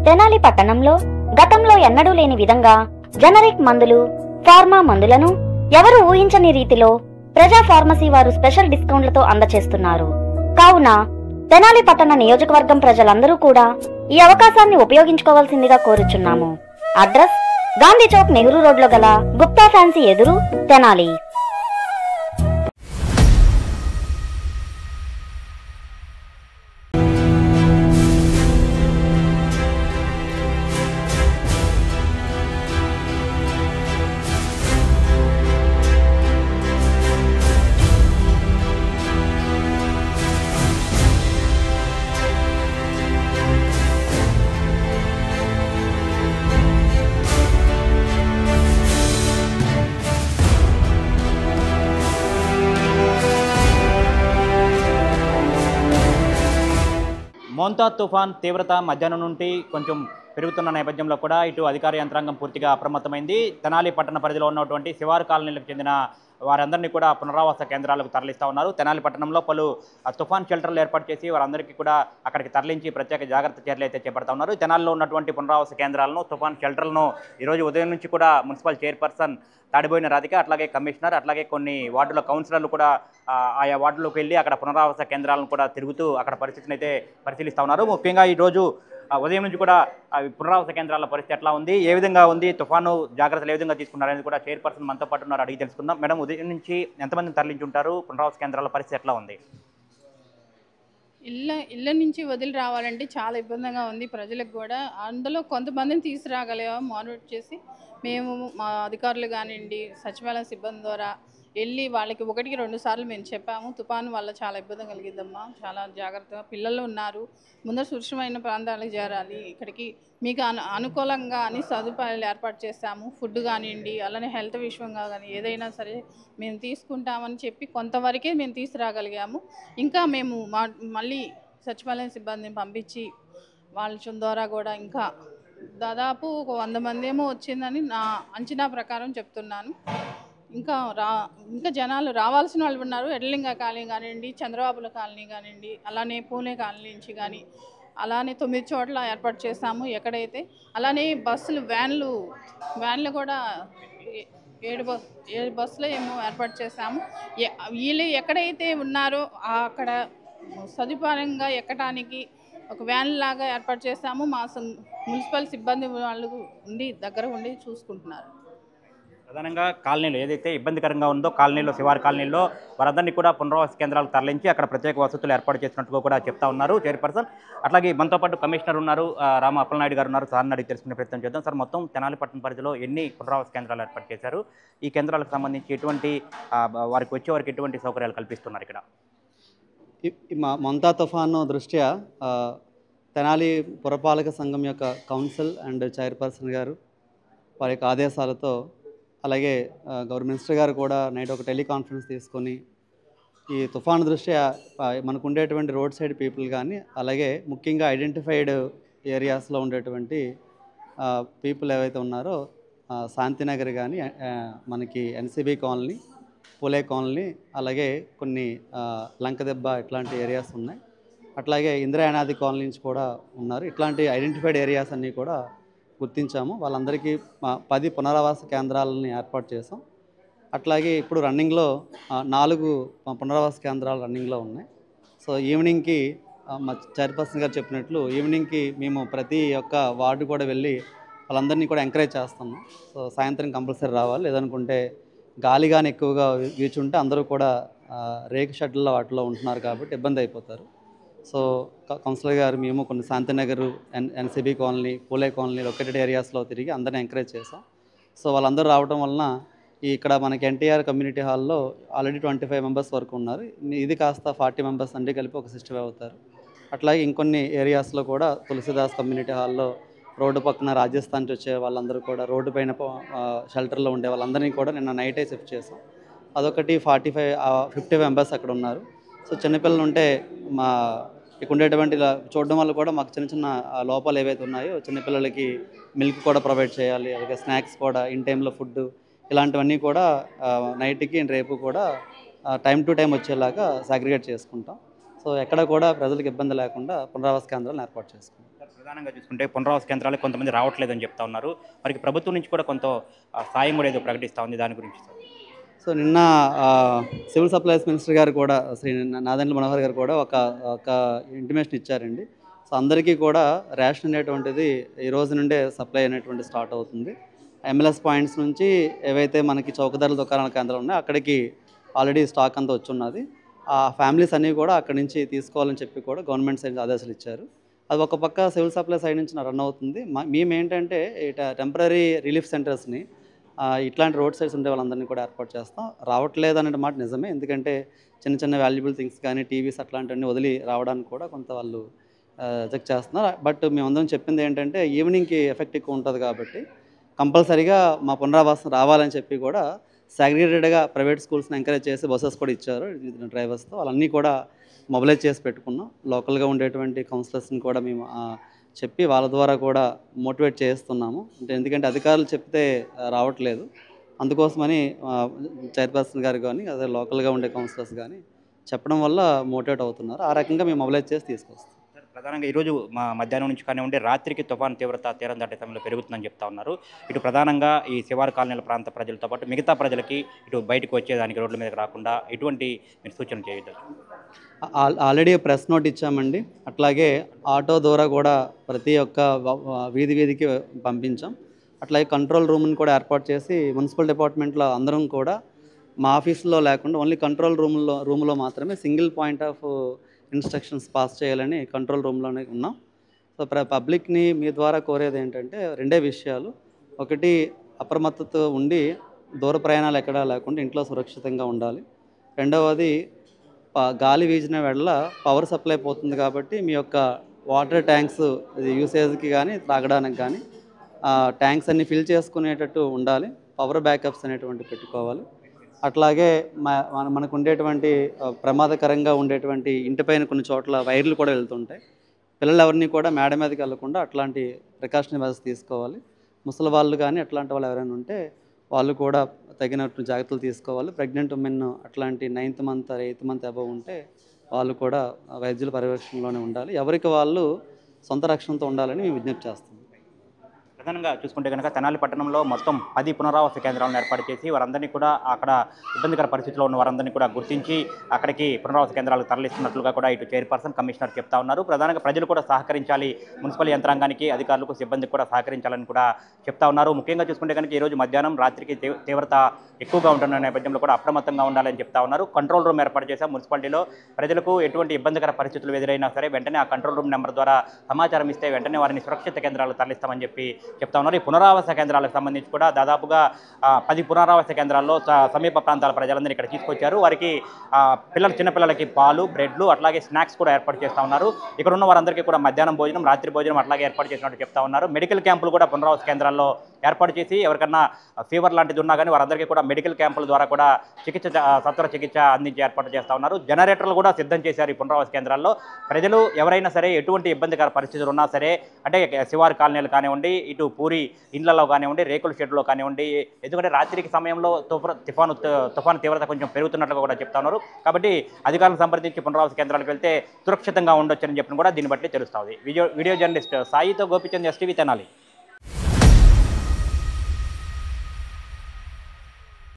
తెనాలి పట్టణంలో గతంలో ఎన్నడూ లేని విధంగా జనరిక్ మందులు, ఫార్మా మందులను ఎవరు ఊహించని రీతిలో ప్రజా ఫార్మసీ వారు స్పెషల్ డిస్కౌంట్లతో అందజేస్తున్నారు. కావున తెనాలి పట్టణ నియోజకవర్గం ప్రజలందరూ కూడా ఈ అవకాశాన్ని ఉపయోగించుకోవాల్సిందిగా కోరుచున్నాము. అడ్రస్ గాంధీ చౌక్, నెహ్రూ రోడ్లో గల గుప్తా ఫ్యాన్సీ ఎదురు, తెనాలి. మోంతా తుఫాన్ తీవ్రత మధ్యాహ్నం నుండి కొంచెం పెరుగుతున్న నేపథ్యంలో కూడా ఇటు అధికార యంత్రాంగం పూర్తిగా అప్రమత్తమైంది. తెనాలి పట్టణ పరిధిలో ఉన్నటువంటి శివారు కాలనీలకు చెందిన వారందరినీ కూడా పునరావాస కేంద్రాలకు తరలిస్తూ ఉన్నారు. తెనాలి పట్టణంలో పలు తుఫాన్ షెల్టర్లు ఏర్పాటు చేసి వారందరికీ కూడా అక్కడికి తరలించి ప్రత్యేక జాగ్రత్త చర్యలు అయితే చేపడతా ఉన్నారు. తెనాలిలో ఉన్నటువంటి పునరావాస కేంద్రాలను, తుఫాన్ షెల్టర్లను ఈరోజు ఉదయం నుంచి కూడా మున్సిపల్ చైర్పర్సన్ తాడిబోయిన రాధిక, అట్లాగే కమిషనర్, అట్లాగే కొన్ని వార్డుల కౌన్సిలర్లు కూడా ఆయా వార్డులోకి వెళ్ళి అక్కడ పునరావాస కేంద్రాలను కూడా తిరుగుతూ అక్కడ పరిస్థితిని అయితే పరిశీలిస్తూ ఉన్నారు. ముఖ్యంగా ఈరోజు ఉదయం నుంచి కూడా పునరావాస కేంద్రాల పరిస్థితి ఎట్లా ఉంది, ఏ విధంగా ఉంది, తుఫాను జాగ్రత్తలు ఏ విధంగా తీసుకున్నారనేది కూడా చైర్పర్సన్ మనతో పాటు ఉన్నారు, అడిగి తెలుసుకుందాం. మేడం, ఉదయం నుంచి ఎంతమందిని తరలించి ఉంటారు? పునరావాస కేంద్రాల పరిస్థితి ఎట్లా ఉంది? ఇళ్ళ నుంచి వదిలి రావాలంటే చాలా ఇబ్బందిగా ఉంది ప్రజలకు కూడా. అందులో కొంతమందిని తీసుకురాగలిగాము మానిటర్ చేసి. మేము మా అధికారులు కానివ్వండి, సచివాలయ సిబ్బంది ద్వారా వెళ్ళి వాళ్ళకి 1-2 సార్లు మేము చెప్పాము. తుఫాను వల్ల చాలా ఇబ్బంది కలిగిద్దమ్మా, చాలా జాగ్రత్తగా, పిల్లలు ఉన్నారు, ముందర సురక్షితమైన ప్రాంతాలకు చేరాలి, ఇక్కడికి మీకు అనుకూలంగా అని సదుపాయాలు ఏర్పాటు చేస్తాము. ఫుడ్ కానివ్వండి, అలానే హెల్త్ విషయంగా కానీ ఏదైనా సరే మేము తీసుకుంటామని చెప్పి కొంతవరకే మేము తీసుకురాగలిగాము. ఇంకా మేము మళ్ళీ సచివాలయ సిబ్బందిని పంపించి వాళ్ళ ద్వారా కూడా ఇంకా దాదాపు 100 మంది ఏమో వచ్చిందని నా అంచనా ప్రకారం చెప్తున్నాను. ఇంకా జనాలు రావాల్సిన వాళ్ళు ఉన్నారు. ఎడ్లింగ కాలనీ కానివ్వండి, చంద్రబాబుల కాలనీ కానివ్వండి, అలానే పూణే కాలనీ నుంచి కానీ అలానే 9 చోట్ల ఏర్పాటు చేస్తాము ఎక్కడైతే. అలానే బస్సులు, వ్యాన్లు కూడా 7 బస్సులు ఏమో ఏర్పాటు చేస్తాము. వీళ్ళు ఎక్కడైతే ఉన్నారో అక్కడ సదుపాయంగా ఎక్కడానికి ఒక వ్యాన్ లాగా ఏర్పాటు చేస్తాము. మా మున్సిపల్ సిబ్బంది వాళ్ళు దగ్గర ఉండి చూసుకుంటున్నారు. ప్రధానంగా కాలనీలో ఏదైతే ఇబ్బందికరంగా ఉందో కాలనీలో, శివారు కాలనీలో వారందరినీ కూడా పునరావాస కేంద్రాలకు తరలించి అక్కడ ప్రత్యేక వసతులు ఏర్పాటు చేసినట్టుగా కూడా చెప్తా ఉన్నారు చైర్పర్సన్. అట్లాగే మనతో పాటు కమిషనర్ ఉన్నారు, రామ అప్పలనాయుడు గారు ఉన్నారు. సార్ని అడిగి తెలుసుకునే ప్రయత్నం చేద్దాం. సార్, మొత్తం తెనాలి పట్టణ పరిధిలో ఎన్ని పునరావాస కేంద్రాలు ఏర్పాటు చేశారు? ఈ కేంద్రాలకు సంబంధించి వారికి ఎటువంటి సౌకర్యాలు కల్పిస్తున్నారు ఇక్కడ? మోంతా తుఫాను దృష్ట్యా తెనాలి పురపాలక సంఘం యొక్క కౌన్సిల్ అండ్ చైర్పర్సన్ గారు వారి యొక్క ఆదేశాలతో, అలాగే గవర్నమెంట్ మినిస్టర్ గారు కూడా నైట్ ఒక టెలికాన్ఫరెన్స్ తీసుకొని ఈ తుఫాను దృష్ట్యా మనకు ఉండేటువంటి రోడ్ సైడ్ పీపుల్ కానీ, అలాగే ముఖ్యంగా ఐడెంటిఫైడ్ ఏరియాస్లో ఉండేటువంటి పీపుల్ ఏవైతే ఉన్నారో శాంతినగర్ కానీ, మనకి ఎన్సీబీ కాలనీ, పూలే కాలనీ, అలాగే కొన్ని లంకదెబ్బ ఇట్లాంటి ఏరియాస్ ఉన్నాయి. అట్లాగే ఇందిరాయనాది కాలనీ నుంచి కూడా ఉన్నారు. ఇట్లాంటి ఐడెంటిఫైడ్ ఏరియాస్ అన్నీ కూడా గుర్తించాము. వాళ్ళందరికీ 10 పునరావాస కేంద్రాలని ఏర్పాటు చేసాం. అట్లాగే ఇప్పుడు రన్నింగ్లో 4 పునరావాస కేంద్రాలు రన్నింగ్లో ఉన్నాయి. సో ఈవినింగ్కి మా చైర్పర్సన్ గారు చెప్పినట్లు ఈవినింగ్కి మేము ప్రతి ఒక్క వార్డు కూడా వెళ్ళి వాళ్ళందరినీ కూడా ఎంకరేజ్ చేస్తున్నాం. సో సాయంత్రం కంపల్సరీ రావాలి, లేదనుకుంటే గాలి కానీ ఎక్కువగా వీచుంటే అందరూ కూడా రేకు షెడ్లలో వాటిలో ఉంటున్నారు కాబట్టి ఇబ్బంది అయిపోతారు. సో కౌన్సిలర్ గారు మేము కొన్ని శాంతినగర్, ఎన్సీబీ కాలనీ, పూలే కాలనీ లొకేటెడ్ ఏరియాస్లో తిరిగి అందరినీ ఎంకరేజ్ చేసాం. సో వాళ్ళందరూ రావడం వలన ఇక్కడ మనకి ఎన్టీఆర్ కమ్యూనిటీ హాల్లో ఆల్రెడీ 25 మెంబర్స్ వరకు ఉన్నారు. ఇది కాస్త 40 మెంబర్స్ అన్నీ కలిపి ఒక 65 అవుతారు. అట్లాగే ఇంకొన్ని ఏరియాస్లో కూడా తులసిదాస్ కమ్యూనిటీ హాల్లో రోడ్డు పక్కన రాజస్థాన్ నుంచి వచ్చే వాళ్ళందరూ కూడా రోడ్డు పైన షెల్టర్లో ఉండే వాళ్ళందరినీ కూడా నిన్న నైటే షిఫ్ట్ చేసాం. అదొకటి 50 మెంబర్స్ అక్కడ ఉన్నారు. సో చిన్నపిల్లలు ఉంటే ఇక్కడ ఉండేటువంటి చూడడం వల్ల కూడా మాకు చిన్న చిన్న లోపాలు ఏవైతే ఉన్నాయో చిన్నపిల్లలకి మిల్క్ కూడా ప్రొవైడ్ చేయాలి, అలాగే స్నాక్స్ కూడా ఇన్ టైంలో ఫుడ్ ఇలాంటివన్నీ కూడా నైట్కి రేపు కూడా టైం టు టైం వచ్చేలాగా సాగ్రిగేట్ చేసుకుంటాం. సో ఎక్కడ కూడా ప్రజలకు ఇబ్బంది లేకుండా పునరావాస కేంద్రాలను ఏర్పాటు చేసుకుంటాం. ప్రధానంగా చూసుకుంటే పునరావాస కేంద్రాలకు కొంతమంది రావట్లేదని చెప్తా ఉన్నారు. మరి ప్రభుత్వం నుంచి కూడా కొంత సాయం కూడా ఏదో ప్రకటిస్తూ ఉంది, దాని గురించి సార్. సో నిన్న సివిల్ సప్లైస్ మినిస్టర్ గారు కూడా శ్రీ నాదెండ్ల మనోహర్ గారు కూడా ఒక ఇంటిమేషన్ ఇచ్చారండి. సో అందరికీ కూడా రేషన్ అనేటువంటిది ఈ రోజు నుండే సప్లై అనేటువంటి స్టార్ట్ అవుతుంది. MLS పాయింట్స్ నుంచి ఏవైతే మనకి చౌకధరల దుకాణాల కేంద్రాలు ఉన్నాయో అక్కడికి ఆల్రెడీ స్టాక్ అంతా వచ్చున్నది. ఆ ఫ్యామిలీస్ అన్నీ కూడా అక్కడి నుంచి తీసుకోవాలని చెప్పి కూడా గవర్నమెంట్ సైడ్ ఆదేశాలు ఇచ్చారు. అది ఒక పక్క సివిల్ సప్లై సైడ్ నుంచి రన్ అవుతుంది. మేము ఏంటంటే టెంపరీ రిలీఫ్ సెంటర్స్ని ఇట్లాంటి రోడ్ సైడ్స్ ఉండే వాళ్ళందరినీ కూడా ఏర్పాటు చేస్తాం. రావట్లేదు అనే మాట నిజమే, ఎందుకంటే చిన్న చిన్న వాల్యుబుల్ థింగ్స్ కానీ టీవీస్ అట్లాంటివన్నీ వదిలి రావడానికి కూడా కొంత వాళ్ళు చెక్ చేస్తున్నారు. బట్ మేమందరం చెప్పింది ఏంటంటే ఈవినింగ్కి ఎఫెక్ట్ ఎక్కువ ఉంటుంది కాబట్టి కంపల్సరీగా మా పునరావాసం రావాలని చెప్పి కూడా సాగ్రిగేటెడ్గా ప్రైవేట్ స్కూల్స్ని ఎంకరేజ్ చేసి బస్సెస్ కూడా ఇచ్చారు డ్రైవర్స్తో. వాళ్ళన్నీ కూడా మొబిలైజ్ చేసి పెట్టుకున్నాం. లోకల్గా ఉండేటువంటి కౌన్సిలర్స్ని కూడా మేము చెప్పి వాళ్ళ ద్వారా కూడా మోటివేట్ చేస్తున్నాము. ఎందుకంటే అధికారులు చెప్తే రావట్లేదు, అందుకోసమని చైర్పర్సన్ గారు కానీ అదే లోకల్గా ఉండే కౌన్సిలర్స్ కానీ చెప్పడం వల్ల మోటివేట్ అవుతున్నారు. ఆ రకంగా మేము మొబిలైజ్ చేసి తీసుకొస్తాం. ప్రధానంగా ఈరోజు మధ్యాహ్నం నుంచి కానివ్వండి, రాత్రికి తుఫాను తీవ్రత తీరం దాటే సమయంలో పెరుగుతుందని చెప్తా ఉన్నారు. ఇటు ప్రధానంగా ఈ శివారు కాలనీల ప్రాంత ప్రజలతో పాటు మిగతా ప్రజలకి ఇటు బయటకు వచ్చేదానికి రోడ్ల మీదకి రాకుండా ఎటువంటి మీరు సూచన చేయొచ్చు? ఆల్రెడీ ప్రెస్ నోట్ ఇచ్చామండి. అట్లాగే ఆటో ద్వారా కూడా ప్రతి ఒక్క వీధికి పంపించాం. అట్లాగే కంట్రోల్ రూమ్ని కూడా ఏర్పాటు చేసి మున్సిపల్ డిపార్ట్మెంట్లో అందరం కూడా మా ఆఫీసులో లేకుండా ఓన్లీ కంట్రోల్ రూమ్లో మాత్రమే single point of instructions pass చేయాలని కంట్రోల్ రూమ్లోనే ఉన్నాం. సో పబ్లిక్ని మీ ద్వారా కోరేది ఏంటంటే రెండే విషయాలు. ఒకటి, అప్రమత్తతో ఉండి దూర ప్రయాణాలు ఎక్కడా లేకుండా ఇంట్లో సురక్షితంగా ఉండాలి. రెండవది, గాలి వీచిన వేళ పవర్ సప్లై పోతుంది కాబట్టి మీ యొక్క వాటర్ ట్యాంక్స్ యూసేజ్కి కానీ తాగడానికి కానీ ట్యాంక్స్ అన్ని ఫిల్ చేసుకునేటట్టు ఉండాలి. పవర్ బ్యాకప్స్ అనేటువంటి పెట్టుకోవాలి. అట్లాగే మనకు ఉండేటువంటి ప్రమాదకరంగా ఉండేటువంటి ఇంటిపైన కొన్ని చోట్ల వైర్లు కూడా వెళ్తుంటాయి. పిల్లలు ఎవరిని కూడా మేడ మీదకి వెళ్లకుండా అట్లాంటి ప్రికాషనరీ మెజర్స్ తీసుకోవాలి. ముసలి వాళ్ళు కానీ అట్లాంటి వాళ్ళు ఎవరైనా ఉంటే వాళ్ళు కూడా తగినట్టు జాగ్రత్తలు తీసుకోవాలి. ప్రెగ్నెంట్ ఉమెన్ అట్లాంటి 9th month 8th month above ఉంటే వాళ్ళు కూడా వైద్యుల పర్యవేక్షణలోనే ఉండాలి. ఎవరికి వాళ్ళు సొంత రక్షణతో ఉండాలని మేము విజ్ఞప్తి చేస్తాం. ప్రధానంగా చూసుకుంటే కనుక తెనాలి పట్టణంలో మొత్తం 10 పునరావాస కేంద్రాలను ఏర్పాటు చేసి వారందరినీ కూడా అక్కడ ఇబ్బందికర పరిస్థితిలో ఉన్న వారందరినీ కూడా గుర్తించి అక్కడికి పునరావాస కేంద్రాలకు తరలిస్తున్నట్లుగా కూడా ఇటు చైర్పర్సన్ కమిషనర్ చెప్తా ఉన్నారు. ప్రధానంగా ప్రజలు కూడా సహకరించాలి, మున్సిపల్ యంత్రాంగానికి అధికారులకు సిబ్బందికి కూడా సహకరించాలని కూడా చెప్తా ఉన్నారు. ముఖ్యంగా చూసుకుంటే కనుక ఈరోజు మధ్యాహ్నం రాత్రికి తీవ్రత ఎక్కువగా ఉంటున్న నేపథ్యంలో కూడా అప్రమత్తంగా ఉండాలని చెప్తా ఉన్నారు. కంట్రోల్ రూమ్ ఏర్పాటు చేశాం మున్సిపాలిటీలో. ప్రజలకు ఎటువంటి ఇబ్బందికర పరిస్థితులు ఎదురైనా సరే వెంటనే ఆ కంట్రోల్ రూమ్ నెంబర్ ద్వారా సమాచారం ఇస్తే వెంటనే వారిని సురక్షిత కేంద్రాలకు తరలిస్తామని చెప్పి చెప్తా ఉన్నారు. ఈ పునరావాస కేంద్రాలకు సంబంధించి కూడా దాదాపుగా 10 పునరావాస కేంద్రాల్లో సమీప ప్రాంతాల ప్రజలందరినీ ఇక్కడ తీసుకొచ్చారు. వారికి చిన్నపిల్లలకి పాలు, బ్రెడ్లు అట్లాగే స్నాక్స్ కూడా ఏర్పాటు చేస్తూ ఉన్నారు. ఇక్కడ ఉన్న వారందరికీ కూడా మధ్యాహ్నం భోజనం, రాత్రి భోజనం అట్లాగే ఏర్పాటు చేసినట్టు చెప్తా ఉన్నారు. మెడికల్ క్యాంపులు కూడా పునరావాస కేంద్రాల్లో ఏర్పాటు చేసి ఎవరికన్నా ఫీవర్ లాంటిది ఉన్నా కానీ వారందరికీ కూడా మెడికల్ క్యాంపుల ద్వారా కూడా సత్వర చికిత్స అందించే ఏర్పాటు చేస్తూ ఉన్నారు. జనరేటర్లు కూడా సిద్ధం చేశారు ఈ పునరావాస కేంద్రాల్లో. ప్రజలు ఎవరైనా సరే ఎటువంటి ఇబ్బందికర పరిస్థితులు ఉన్నా సరే, అంటే శివారు కాలనీలు కానివ్వండి, ఇటు పూరి ఇండ్లలో కానివ్వండి, రేకుల షెడ్లో కానివ్వండి, ఎందుకంటే రాత్రికి సమయంలో తుఫాను తీవ్రత కొంచెం పెరుగుతున్నట్లుగా కూడా చెప్తా ఉన్నారు. కాబట్టి అధికారులను సంప్రదించి పునరావాస కేంద్రాలకు వెళ్తే సురక్షితంగా ఉండొచ్చని చెప్పిన కూడా దీన్ని బట్టి తెలుస్తుంది. వీడియో జర్నలిస్ట్ సాయితో గోపిచంద్, STV తెనాలి.